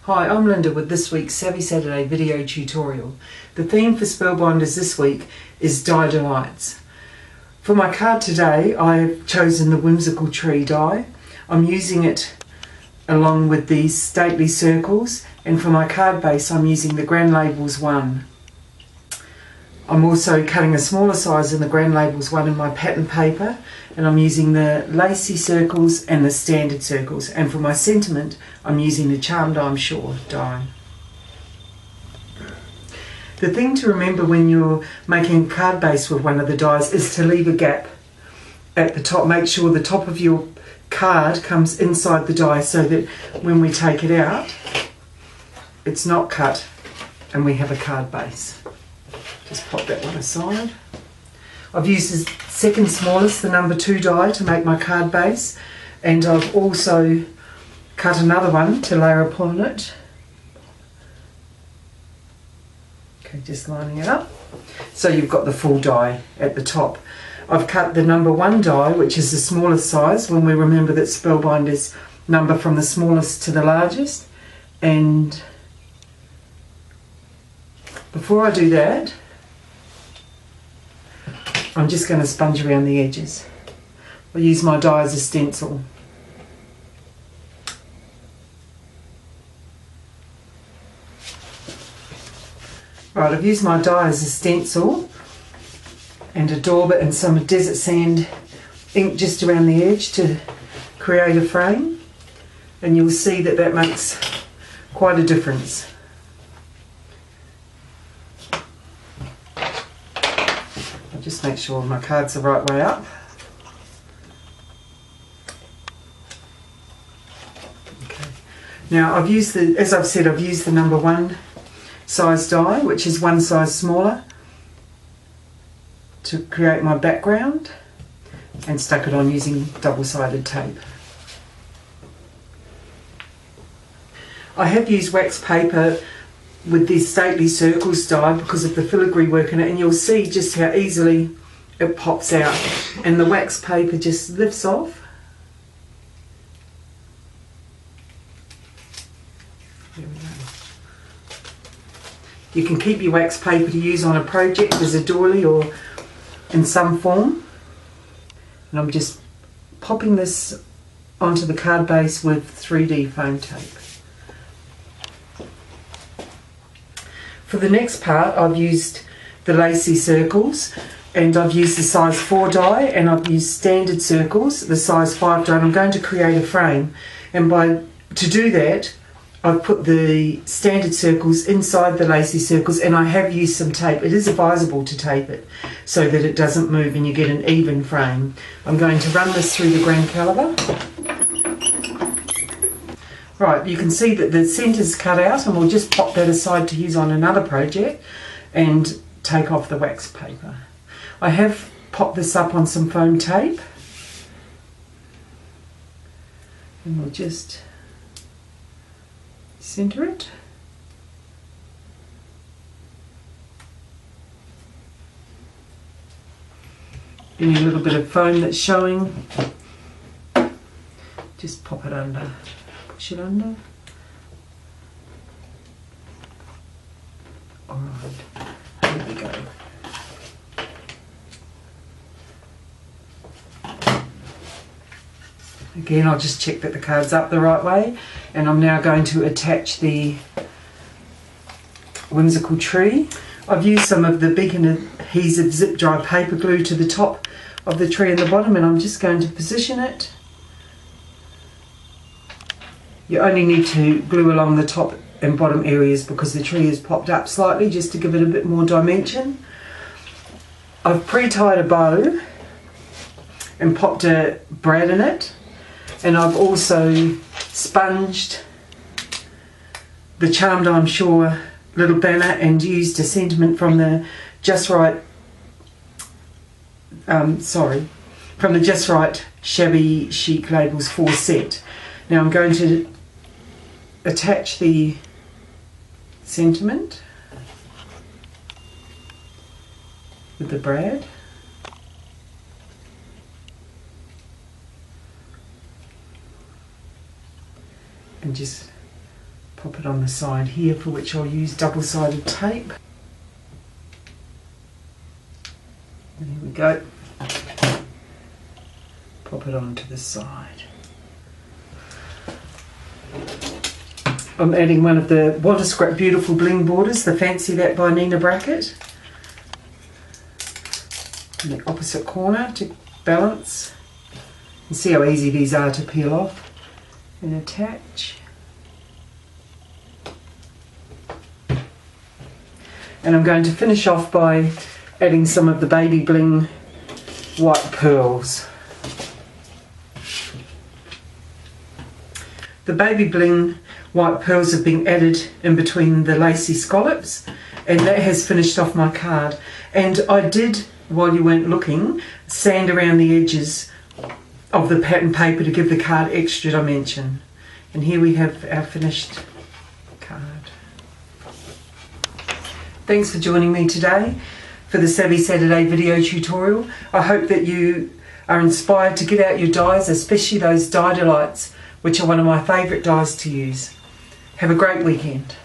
Hi, I'm Linda with this week's Savvy Saturday video tutorial. The theme for Spellbinders this week is Die Delights. For my card today, I've chosen the Whimsical Tree die. I'm using it along with these stately circles, and for my card base I'm using the Grand Labels 1. I'm also cutting a smaller size than the Grand Labels 1 in my pattern paper, and I'm using the lacy circles and the standard circles, and for my sentiment I'm using the Charmed I'm Sure die. The thing to remember when you're making a card base with one of the dies is to leave a gap at the top. Make sure the top of your card comes inside the die so that when we take it out it's not cut and we have a card base. Just pop that one aside. I've used the second smallest, the number 2 die, to make my card base, and I've also cut another one to layer upon it. Okay, just lining it up. So you've got the full die at the top. I've cut the number 1 die, which is the smallest size, when we remember that Spellbinders number from the smallest to the largest. And before I do that, I'm just going to sponge around the edges. I'll use my die as a stencil. Right, I've used my die as a stencil and a dauber and some desert sand ink just around the edge to create a frame, and you'll see that that makes quite a difference. Just make sure my card's the right way up. Okay. Now I've used as I've said, I've used the number 1 size die, which is 1 size smaller, to create my background, and stuck it on using double-sided tape. I have used wax paper with these stately circles die because of the filigree work in it, and you'll see just how easily it pops out and the wax paper just lifts off. There we go. You can keep your wax paper to use on a project as a doily or in some form, and I'm just popping this onto the card base with 3D foam tape. For the next part I've used the lacy circles, and I've used the size 4 die, and I've used standard circles, the size 5 die, and I'm going to create a frame. And to do that I've put the standard circles inside the lacy circles, and I have used some tape. It is advisable to tape it so that it doesn't move and you get an even frame. I'm going to run this through the grand caliper. Right, you can see that the centre's cut out, and we'll just pop that aside to use on another project and take off the wax paper. I have popped this up on some foam tape, and we'll just centre it. Any little bit of foam that's showing, just pop it under. Push it under. Alright, there we go. Again, I'll just check that the card's up the right way, and I'm now going to attach the Whimsical Tree. I've used some of the Beacon Adhesive Zip Dry paper glue to the top of the tree and the bottom, and I'm just going to position it. You only need to glue along the top and bottom areas because the tree is popped up slightly, just to give it a bit more dimension. I've pre-tied a bow and popped a brad in it, and I've also sponged the Charmed I'm Sure little banner and used a sentiment from the Just Right Shabby Chic Labels 4 set. Now I'm going to attach the sentiment with the brad. And just Pop it on the side here, for which I'll use double-sided tape. And here we go. Pop it onto the side. I'm adding one of the Water Scrap Beautiful Bling borders, the Fancy That by Nina Brackett. In the opposite corner to balance. And see how easy these are to peel off and attach. And I'm going to finish off by adding some of the Baby Bling white pearls. The Baby Bling white pearls have been added in between the lacy scallops, and that has finished off my card. And I did, while you weren't looking, sand around the edges of the pattern paper to give the card extra dimension. And here we have our finished card. Thanks for joining me today for the Savvy Saturday video tutorial. I hope that you are inspired to get out your dies, especially those Die Delights, which are one of my favourite dies to use. Have a great weekend.